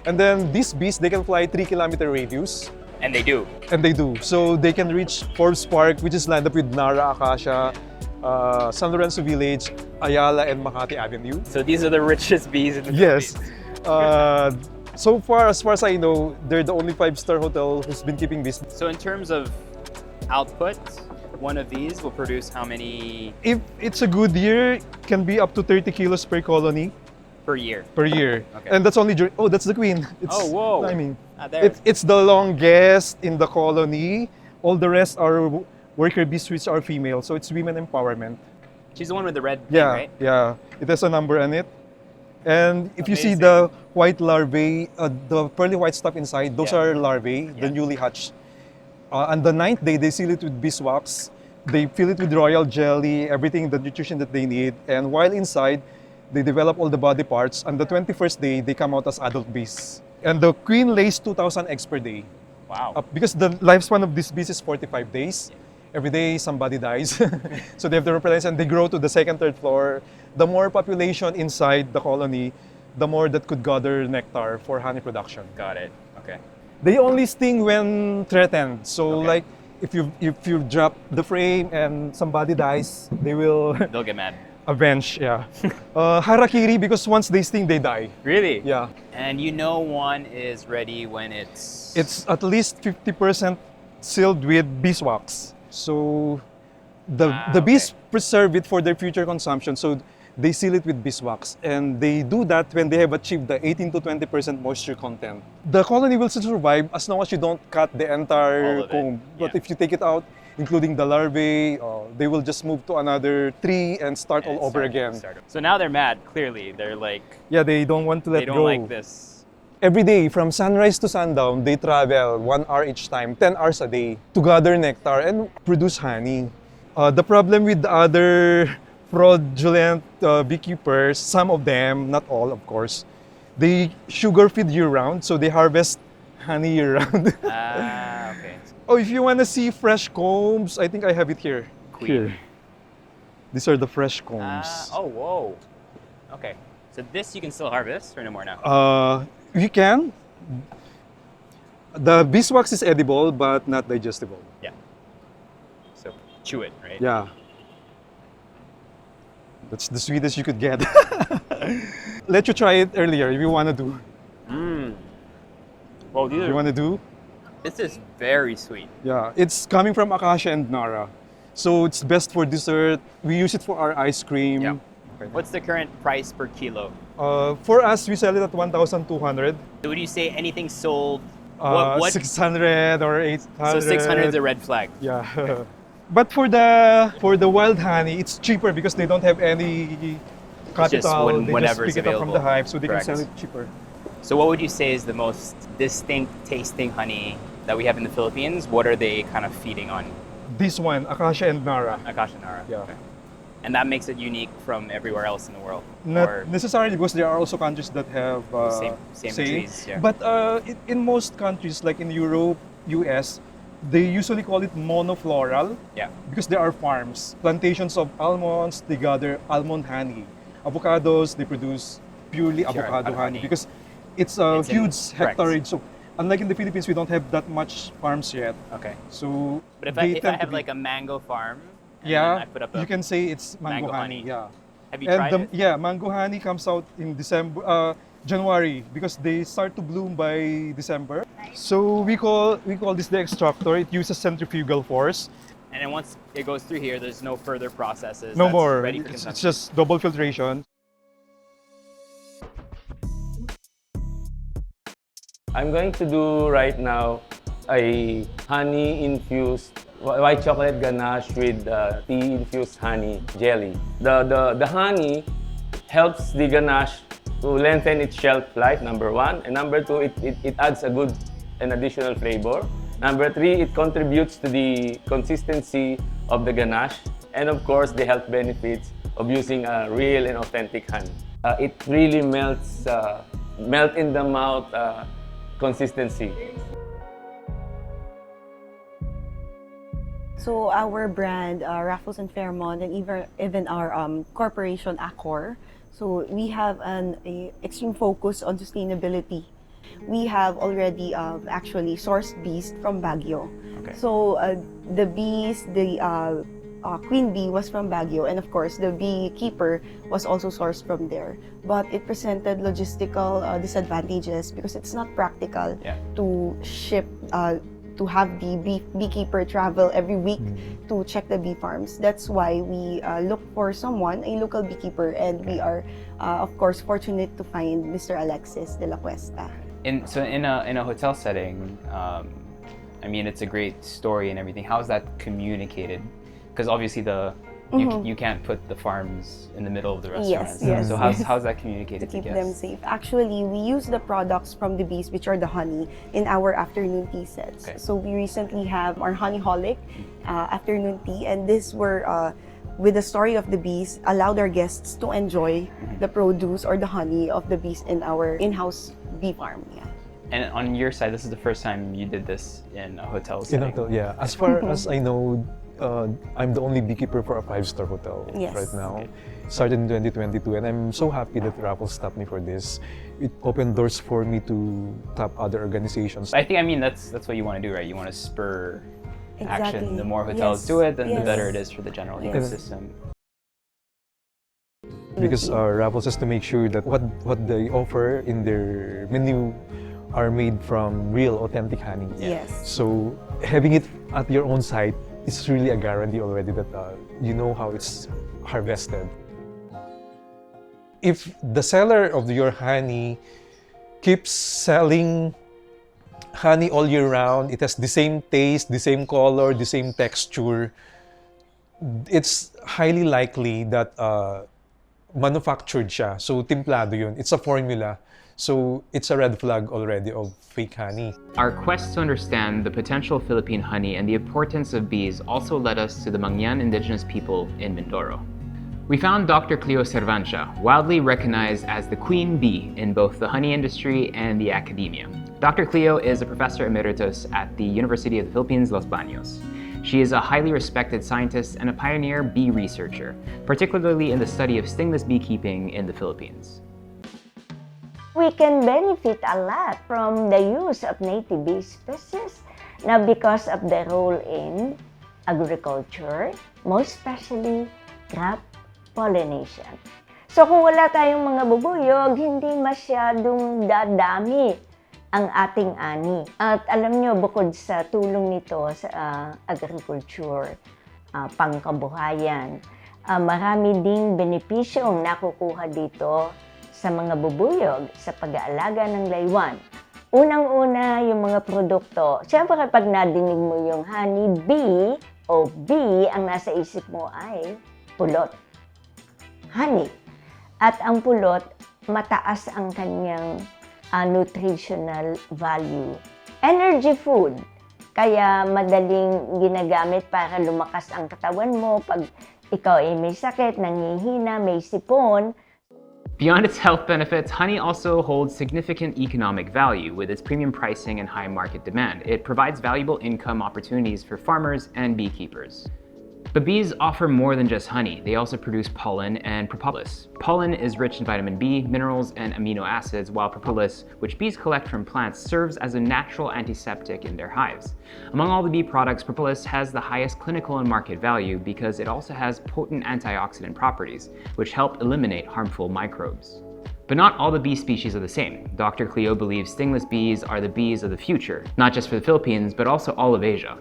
And then these bees, they can fly 3-kilometer radius. And they do. And they do. So they can reach Forbes Park, which is lined up with Nara, Acacia, San Lorenzo Village, Ayala, and Makati Avenue. So these are the richest bees in the Yes. Philippines. So far, as far as I know, they're the only 5-star hotel who's been keeping bees. So in terms of output, one of these will produce how many If it's a good year, it can be up to 30 kilos per colony. per year? Per year. Okay. And that's only during, oh, that's the queen. It's, Oh, whoa. I mean, There. it's the longest in the colony. All the rest are worker bees, which are female. So it's women empowerment. She's the one with the red thing, Yeah, right? yeah. It has a number on it. And if you see Amazing. the white larvae, the pearly white stuff inside, those Yeah. are larvae, the newly hatched. On the 9th day, they seal it with beeswax. They fill it with royal jelly, everything, the nutrition that they need. And while inside, they develop all the body parts. On the 21st day, they come out as adult bees. And the queen lays 2,000 eggs per day. Wow. Because the lifespan of these bees is 45 days. Every day, somebody dies. So they have to reproduce and they grow to the 2nd, 3rd floor. The more population inside the colony, the more that could gather nectar for honey production. Got it. Okay. They only sting when threatened. So Okay. like if you drop the frame and somebody dies, they will They'll get mad. avenge. Yeah. Harakiri, because once they sting, they die. Really? Yeah. And you know one is ready when it's... It's at least 50% sealed with beeswax. So the bees preserve it for their future consumption. So they seal it with beeswax. And they do that when they have achieved the 18 to 20% moisture content. The colony will still survive as long as you don't cut the entire All of it, comb. But yeah. if you take it out, including the larvae, they will just move to another tree and start all over again. So now they're mad, clearly. They're like... Yeah, they don't want to let They don't go. like this. Every day, from sunrise to sundown, they travel 1 hour each time, 10 hours a day, to gather nectar and produce honey. The problem with the other fraudulent beekeepers, some of them, not all of course, they sugar feed year-round, so they harvest honey year-round. Okay. Oh, if you want to see fresh combs, I think I have it here. Queen. Here. These are the fresh combs. Oh, whoa. Okay. So this you can still harvest or no more now? You can. The beeswax is edible, but not digestible. Yeah. So chew it, right? Yeah. That's the sweetest you could get. Let you try it earlier if you want to do. Well, these You want to do? This is very sweet. Yeah. It's coming from Acacia and Nara. So it's best for dessert. We use it for our ice cream. Yeah. What's the current price per kilo? For us, we sell it at 1,200. Would you say anything sold? What? 600 or 800. So 600 is a red flag. Yeah. But for the wild honey, it's cheaper because they don't have any capital. They just whenever's pick it up from available. the hive, so they Correct. can sell it cheaper. So what would you say is the most distinct tasting honey that we have in the Philippines? What are they kind of feeding on? This one, Acacia and Nara. Acacia Nara. Yeah. Okay. And that makes it unique from everywhere else in the world? Not Or necessarily, because there are also countries that have same trees, yeah. But in most countries, like in Europe, US, they usually call it monofloral. Yeah. Because there are farms, plantations of almonds. They gather almond honey. Avocados, they produce purely Pure avocado honey honey. because it's a It's in- huge correct. hectarage. So unlike in the Philippines, we don't have that much farms yet. Okay. So But if they I tend to have be- like a mango farm, and yeah, then I put up a you can say it's mango, mango honey. honey. Yeah. Have you And tried it? Yeah, mango honey comes out in January because they start to bloom by December. So we call this the extractor. It uses centrifugal force. And then once it goes through here, there's no further processes. No That's more. Ready for It's consumption. just double filtration. I'm going to do right now a honey-infused white chocolate ganache with tea-infused honey jelly. The honey helps the ganache to lengthen its shelf life, number one. And number two, it adds an additional flavor. Number three, it contributes to the consistency of the ganache. And of course, the health benefits of using a real and authentic honey. It really melts, melt in the mouth consistency. So our brand, Raffles and Fairmont, and even our corporation, Accor, so we have an extreme focus on sustainability. We have already actually sourced bees from Baguio. Okay. So the bees, the queen bee was from Baguio, and of course the beekeeper was also sourced from there. But it presented logistical disadvantages because it's not practical to ship, to have the beekeeper travel every week to check the bee farms. That's why we look for someone, a local beekeeper, and we are of course fortunate to find Mr. Alexis de la Cuesta. In a hotel setting, I mean, it's a great story and everything. How is that communicated? Because obviously you can't put the farms in the middle of the restaurants. Yes, so how's that communicated to keep guests? them safe? Actually, we use the products from the bees, which are the honey, in our afternoon tea sets. Okay. So we recently have our honeyholic afternoon tea, and this were with the story of the bees, allowed our guests to enjoy the produce or the honey of the bees in our in-house bee farm. Yeah. And on your side, this is the first time you did this in a hotel In setting. a hotel, yeah. As far as I know, I'm the only beekeeper for a 5-star hotel right now. Started in 2022, and I'm so happy that Raffles stopped me for this. It opened doors for me to tap other organizations. I think, I mean, that's what you want to do, right? You want to spur action. The more hotels Yes. do it, then the Yes. better it is for the general Yes. ecosystem. Because Raffles has to make sure that what they offer in their menu are made from real, authentic honey. Yes. So having it at your own site is really a guarantee already that you know how it's harvested. If the seller of your honey keeps selling honey all year round, it has the same taste, the same color, the same texture, it's highly likely that manufactured siya. So timplado yun. It's a formula. So it's a red flag already of fake honey. Our quest to understand the potential Philippine honey and the importance of bees also led us to the Mangyan indigenous people in Mindoro. We found Dr. Cleo Cervancia, widely recognized as the queen bee in both the honey industry and the academia. Dr. Cleo is a professor emeritus at the University of the Philippines, Los Baños. She is a highly respected scientist and a pioneer bee researcher, particularly in the study of stingless beekeeping in the Philippines. We can benefit a lot from the use of native bee species now because of the role in agriculture, most especially crop pollination. So kung wala tayong mga bubuyog, hindi masyadong dadami ang ating ani. At alam nyo, bukod sa tulong nito sa agriculture, pangkabuhayan, marami ding benepisyong nakukuha dito sa mga bubuyog sa pag-aalaga ng laywan. Unang-una, yung mga produkto. Siyempre kapag nadinig mo yung honey bee o bee, ang nasa isip mo ay pulot. Honey. At ang pulot, mataas ang kanyang nutritional value. Energy food. Kaya madaling ginagamit para lumakas ang katawan mo. Pag ikaw ay may sakit, nanghihina, may sipon, Beyond its health benefits, honey also holds significant economic value with its premium pricing and high market demand. It provides valuable income opportunities for farmers and beekeepers. But bees offer more than just honey. They also produce pollen and propolis. Pollen is rich in vitamin B, minerals, and amino acids, while propolis, which bees collect from plants, serves as a natural antiseptic in their hives. Among all the bee products, propolis has the highest clinical and market value because it also has potent antioxidant properties, which help eliminate harmful microbes. But not all the bee species are the same. Dr. Cleo believes stingless bees are the bees of the future, not just for the Philippines, but also all of Asia.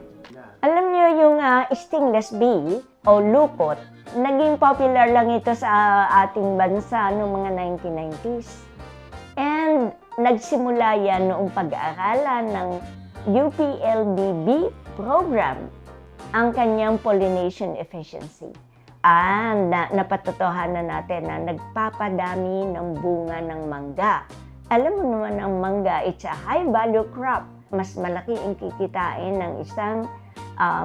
Alam niyo yung stingless bee o lukot, naging popular lang ito sa ating bansa noong mga 1990s. And nagsimula yan noong pag-aaralan ng UPLB bee program, ang kanyang pollination efficiency. Napatotohanan natin na nagpapadami ng bunga ng mangga. Alam mo naman ang mangga, it's a high value crop. Mas malaki ang kikitain ng isang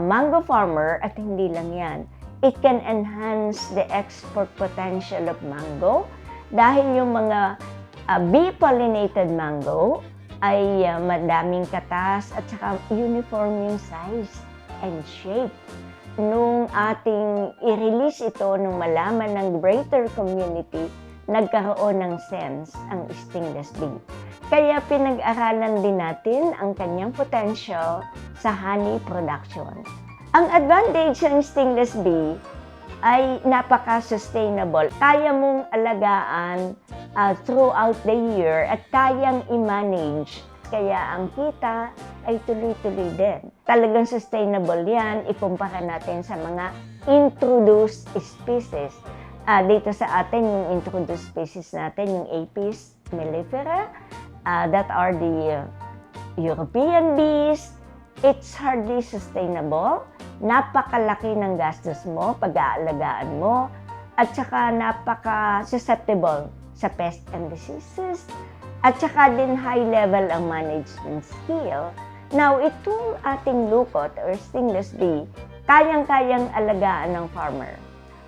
mango farmer at hindi lang yan. It can enhance the export potential of mango dahil yung mga bee-pollinated mango ay madaming katas at saka uniform yung size and shape. Nung ating i-release ito, nung malaman ng greater community, nagkaroon ng sense ang stingless bee. Kaya pinag-aralan din natin ang kanyang potential sa honey production. Ang advantage ng stingless bee ay napaka-sustainable. Kaya mong alagaan throughout the year at kayang i-manage. Kaya ang kita ay tuloy-tuloy din. Talagang sustainable yan, ikumpara natin sa mga introduced species. Dito sa atin, yung introduced species natin, yung Apis mellifera, that are the European bees. It's hardly sustainable. Napakalaki ng gastos mo, pag-aalagaan mo, at saka napaka-susceptible sa pests and diseases. At saka din high level ang management skill. Now, itong ating lukot or stingless bee, kayang-kayang alagaan ng farmer.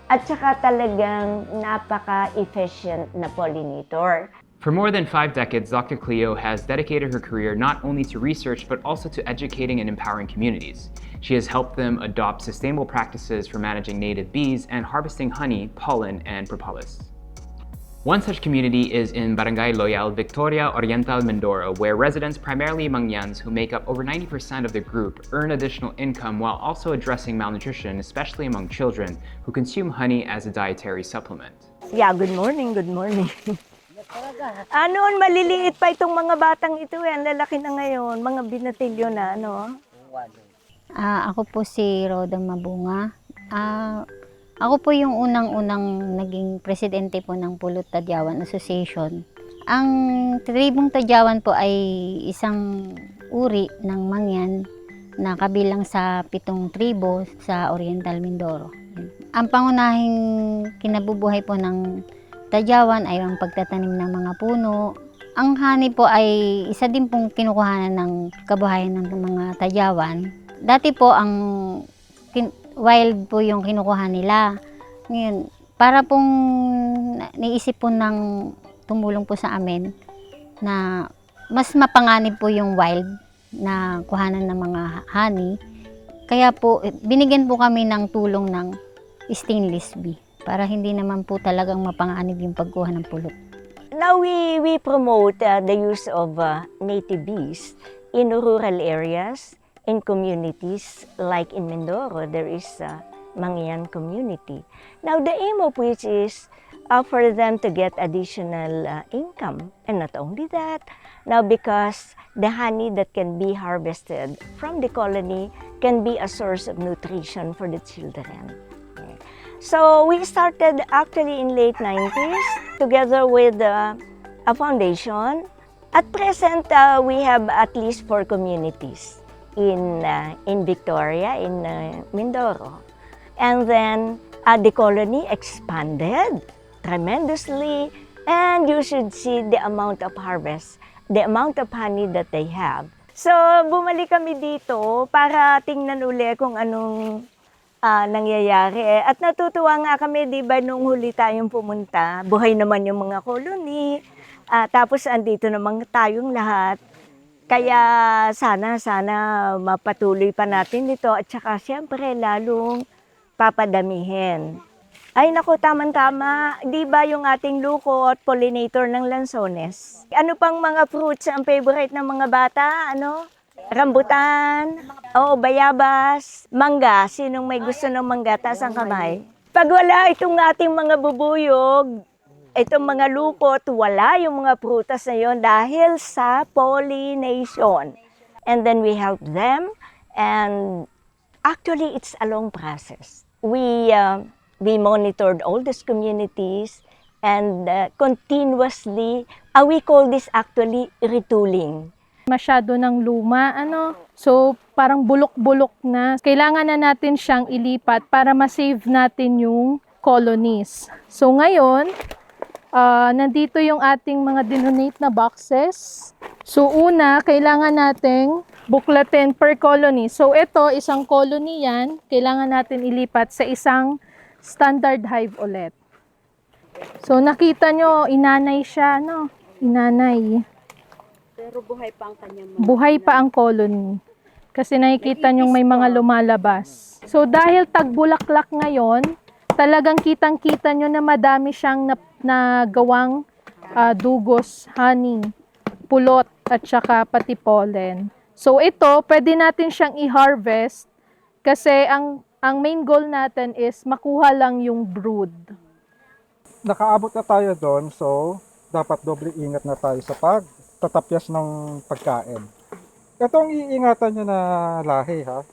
At saka talagang napaka-efficient na pollinator. For more than 5 decades, Dr. Cleo has dedicated her career not only to research, but also to educating and empowering communities. She has helped them adopt sustainable practices for managing native bees and harvesting honey, pollen, and propolis. One such community is in Barangay Loyal, Victoria Oriental, Mindoro, where residents, primarily Mangyans, who make up over 90% of the group, earn additional income while also addressing malnutrition, especially among children who consume honey as a dietary supplement. Yeah, good morning, good morning. Noon, maliliit pa itong mga batang ito. Ang lalaki na ngayon, mga binatilyo na, ano? Ako po si Rodang Mabunga. Ako po yung unang-unang naging presidente po ng Pulot Tadyawan Association. Ang tribong Tadyawan po ay isang uri ng mangyan na kabilang sa 7 tribo sa Oriental Mindoro. Ang pangunahing kinabubuhay po ng Tadyawan ay ang pagtatanim ng mga puno. Ang honey po ay isa din pong kinukuhanan ng kabuhayan ng mga Tadyawan. Dati po ang wild po yung kinukuha nila. Ngayon, para pong naisip po ng tumulong po sa amin na mas mapanganib po yung wild na kuhanan ng mga honey. Kaya po, binigyan po kami ng tulong ng stainless bee para hindi naman po talagang mapanganib yung pagkuha ng pulot. Now we promote the use of native bees in rural areas, in communities like in Mindoro, there is a Mangyan community. Now the aim of which is for them to get additional income. And not only that, now because the honey that can be harvested from the colony can be a source of nutrition for the children. Okay. So we started actually in late 90s together with a foundation. At present, we have at least 4 communities in Victoria, in Mindoro. And then the colony expanded tremendously, and you should see the amount of harvest, the amount of honey that they have. So, bumalik kami dito para tingnan uli kung anong nangyayari. At natutuwa nga kami, di ba, nung huli tayong pumunta, buhay naman yung mga colony, tapos andito naman tayong lahat. Kaya sana mapatuloy pa natin ito at saka siyempre lalong papadamihin. Ay naku, tamang-tama, di ba yung ating lukot, pollinator ng lansones? Ano pang mga fruits ang favorite ng mga bata? Ano? Rambutan, bayabas, mangga. Sinong may gusto ng mangga? Taas ang kamay. Pag wala itong ating mga bubuyog, itong mga lukot, wala yung mga prutas na yon dahil sa pollination. And then we help them, and actually it's a long process. We monitored all these communities and continuously, we call this actually retooling. Masyado ng luma, so parang bulok-bulok na. Kailangan na natin siyang ilipat para ma-save natin yung colonies. So ngayon, nandito yung ating mga dinonate na boxes. So una, kailangan nating buklatin per colony. So ito, isang colony yan, kailangan natin ilipat sa isang standard hive ulit. So nakita nyo, inanay siya, inanay. Pero buhay pa ang kanyang mga... Buhay pa ang colony. Kasi nakikita nyo may mga lumalabas. So dahil tagbulaklak ngayon, talagang kitang-kita nyo na madami siyang nagawang dugos, honey, pulot, at saka pati pollen. So ito, pwede natin siyang i-harvest kasi ang main goal natin is makuha lang yung brood. Nakaabot na tayo doon, so dapat doble ingat na tayo sa pagtatapyas ng pagkain. Ito ang iingatan nyo na lahi, ha?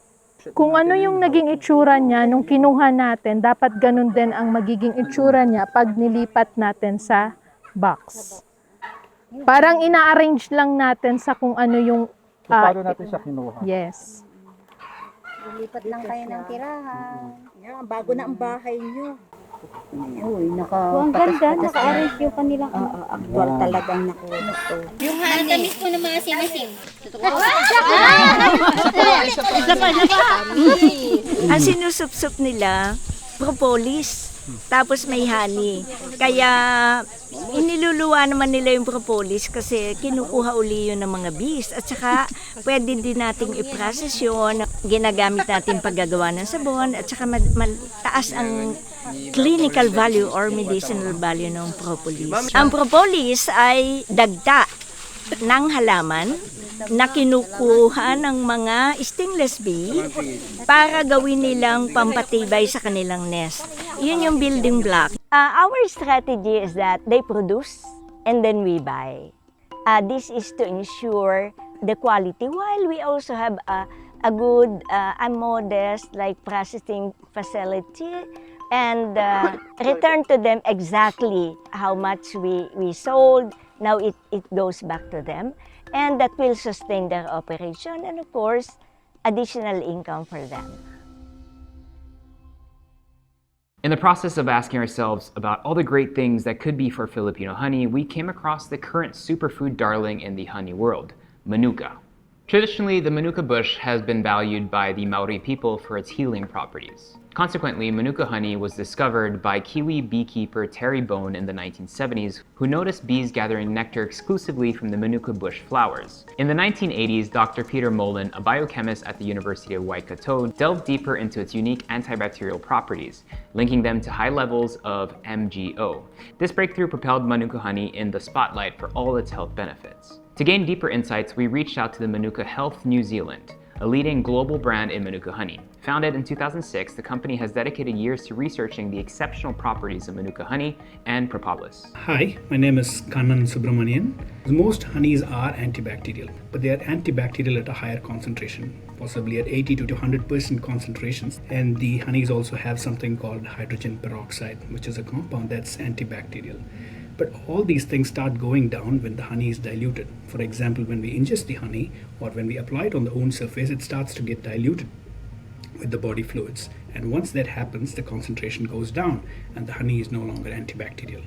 Kung ano yung naging itsura niya nung kinuha natin, dapat ganun din ang magiging itsura niya pag nilipat natin sa box. Parang ina-arrange lang natin sa kung ano yung... So, paano natin siya kinuha? Yes. Lilipat lang kayo ng tirahan. Yan, bago na ang bahay nyo. Uy, ang ganda, naka-arrange yung kanilang actual talagang nakuha ito. Yung tamis po ng mga simasim. Ang sinusupsup nila, propolis. Tapos may honey. Kaya iniluluwa naman nila yung propolis kasi kinukuha uli yun ng mga bees. At saka pwede din nating i-process yun. Ginagamit natin paggagawa ng sabon. At saka mataas ang clinical value or medicinal value ng propolis. Ang propolis ay dagta ng halaman na kinukuha ng mga stingless bee para gawin nilang pampatibay sa kanilang nest. Yun yung building block. Our strategy is that they produce and then we buy. This is to ensure the quality while we also have a good, modest like processing facility and return to them exactly how much we sold. Now it goes back to them, and that will sustain their operation and of course, additional income for them. In the process of asking ourselves about all the great things that could be for Filipino honey, we came across the current superfood darling in the honey world, manuka. Traditionally, the manuka bush has been valued by the Maori people for its healing properties. Consequently, manuka honey was discovered by Kiwi beekeeper Terry Bone in the 1970s, who noticed bees gathering nectar exclusively from the manuka bush flowers. In the 1980s, Dr. Peter Mullen, a biochemist at the University of Waikato, delved deeper into its unique antibacterial properties, linking them to high levels of MGO. This breakthrough propelled manuka honey in the spotlight for all its health benefits. To gain deeper insights, we reached out to the Manuka Health New Zealand, a leading global brand in manuka honey. Founded in 2006, the company has dedicated years to researching the exceptional properties of manuka honey and propolis. Hi, my name is Kannan Subramanian. Most honeys are antibacterial, but they are antibacterial at a higher concentration, possibly at 80 to 100% concentrations. And the honeys also have something called hydrogen peroxide, which is a compound that's antibacterial. But all these things start going down when the honey is diluted. For example, when we ingest the honey or when we apply it on the wound surface, it starts to get diluted with the body fluids. And once that happens, the concentration goes down and the honey is no longer antibacterial.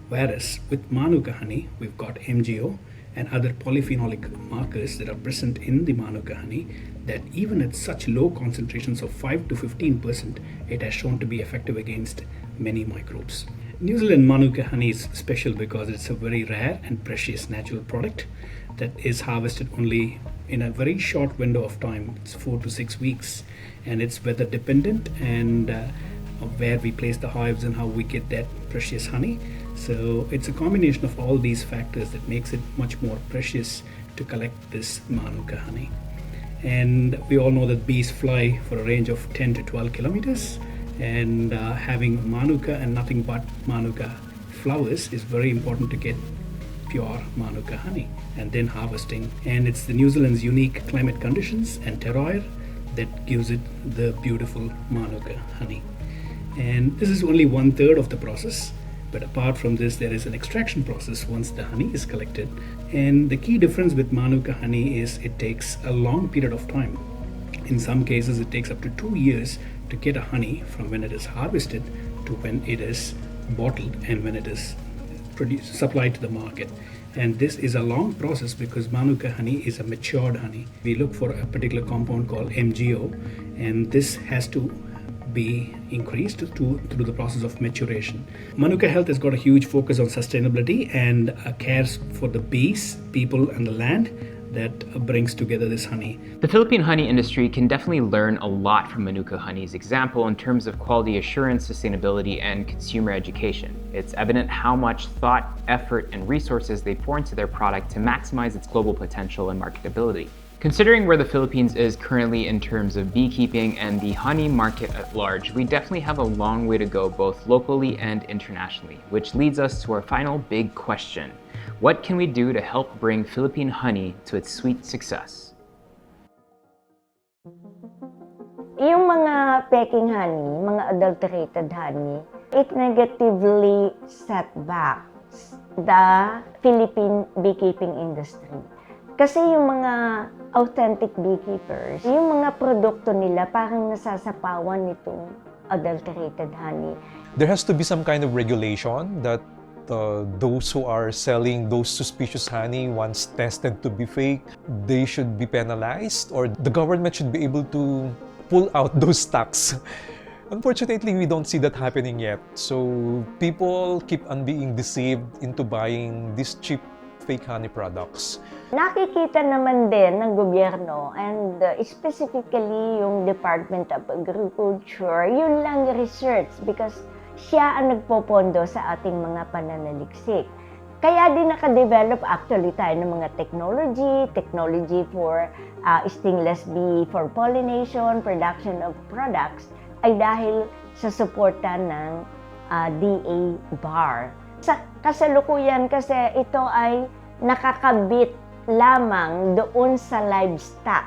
Whereas with Manuka honey, we've got MGO and other polyphenolic markers that are present in the Manuka honey that even at such low concentrations of 5 to 15%, it has shown to be effective against many microbes. New Zealand Manuka honey is special because it's a very rare and precious natural product that is harvested only in a very short window of time. It's 4 to 6 weeks, and it's weather dependent and where we place the hives and how we get that precious honey. So it's a combination of all these factors that makes it much more precious to collect this Manuka honey. And we all know that bees fly for a range of 10 to 12 kilometers. And having Manuka and nothing but Manuka flowers is very important to get pure Manuka honey, and then harvesting. And it's the New Zealand's unique climate conditions and terroir that gives it the beautiful Manuka honey. And this is only 1/3 of the process. But apart from this, there is an extraction process once the honey is collected. And the key difference with Manuka honey is it takes a long period of time. In some cases, it takes up to 2 years to get a honey from when it is harvested to when it is bottled and when it is supplied to the market. And this is a long process because Manuka honey is a matured honey. We look for a particular compound called MgO, and this has to be increased through the process of maturation. Manuka Health has got a huge focus on sustainability and cares for the bees, people, and the land that brings together this honey. The Philippine honey industry can definitely learn a lot from Manuka Honey's example in terms of quality assurance, sustainability, and consumer education. It's evident how much thought, effort, and resources they pour into their product to maximize its global potential and marketability. Considering where the Philippines is currently in terms of beekeeping and the honey market at large, we definitely have a long way to go both locally and internationally, which leads us to our final big question. What can we do to help bring Philippine honey to its sweet success? Yung mga peking honey, mga adulterated honey, it negatively set back the Philippine beekeeping industry. Kasi yung mga authentic beekeepers, yung mga produkto nila parang nasasapawan nitong adulterated honey. There has to be some kind of regulation that those who are selling those suspicious honey once tested to be fake, they should be penalized, or the government should be able to pull out those stocks. Unfortunately, we don't see that happening yet. So people keep on being deceived into buying these cheap fake honey products. Nakikita naman din ng gobyerno and specifically yung Department of Agriculture, yun lang research because siya ang nagpopondo sa ating mga pananaliksik. Kaya din nakadevelop actually tayo ng mga technology for stingless bee for pollination, production of products, ay dahil sa suporta ng DA-BAR. Sa kasalukuyan kasi ito ay nakakabit lamang doon sa livestock.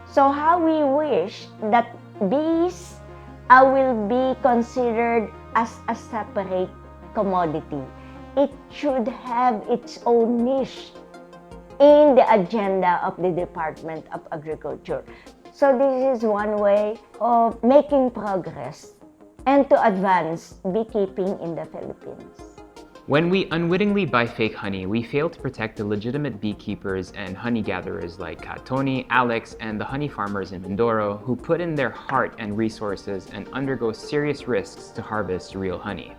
So how we wish that bees will be considered as a separate commodity. It should have its own niche in the agenda of the Department of Agriculture. So this is one way of making progress and to advance beekeeping in the Philippines. When we unwittingly buy fake honey, we fail to protect the legitimate beekeepers and honey gatherers like Tony, Alex, and the honey farmers in Mindoro who put in their heart and resources and undergo serious risks to harvest real honey.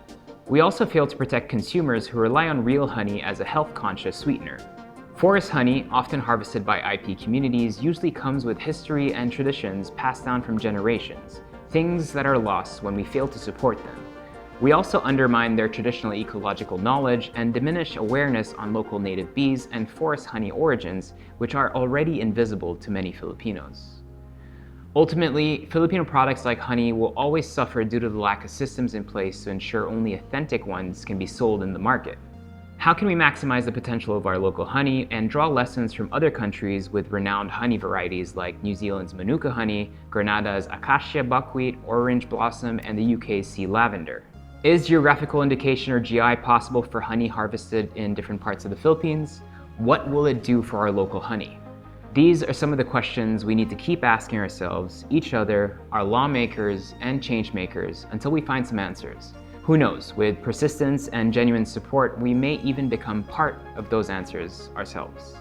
We also fail to protect consumers who rely on real honey as a health-conscious sweetener. Forest honey, often harvested by IP communities, usually comes with history and traditions passed down from generations, things that are lost when we fail to support them. We also undermine their traditional ecological knowledge and diminish awareness on local native bees and forest honey origins, which are already invisible to many Filipinos. Ultimately, Filipino products like honey will always suffer due to the lack of systems in place to ensure only authentic ones can be sold in the market. How can we maximize the potential of our local honey and draw lessons from other countries with renowned honey varieties like New Zealand's Manuka honey, Grenada's Acacia buckwheat, orange blossom, and the UK's sea lavender? Is geographical indication or GI possible for honey harvested in different parts of the Philippines? What will it do for our local honey? These are some of the questions we need to keep asking ourselves, each other, our lawmakers, and change makers until we find some answers. Who knows, with persistence and genuine support, we may even become part of those answers ourselves.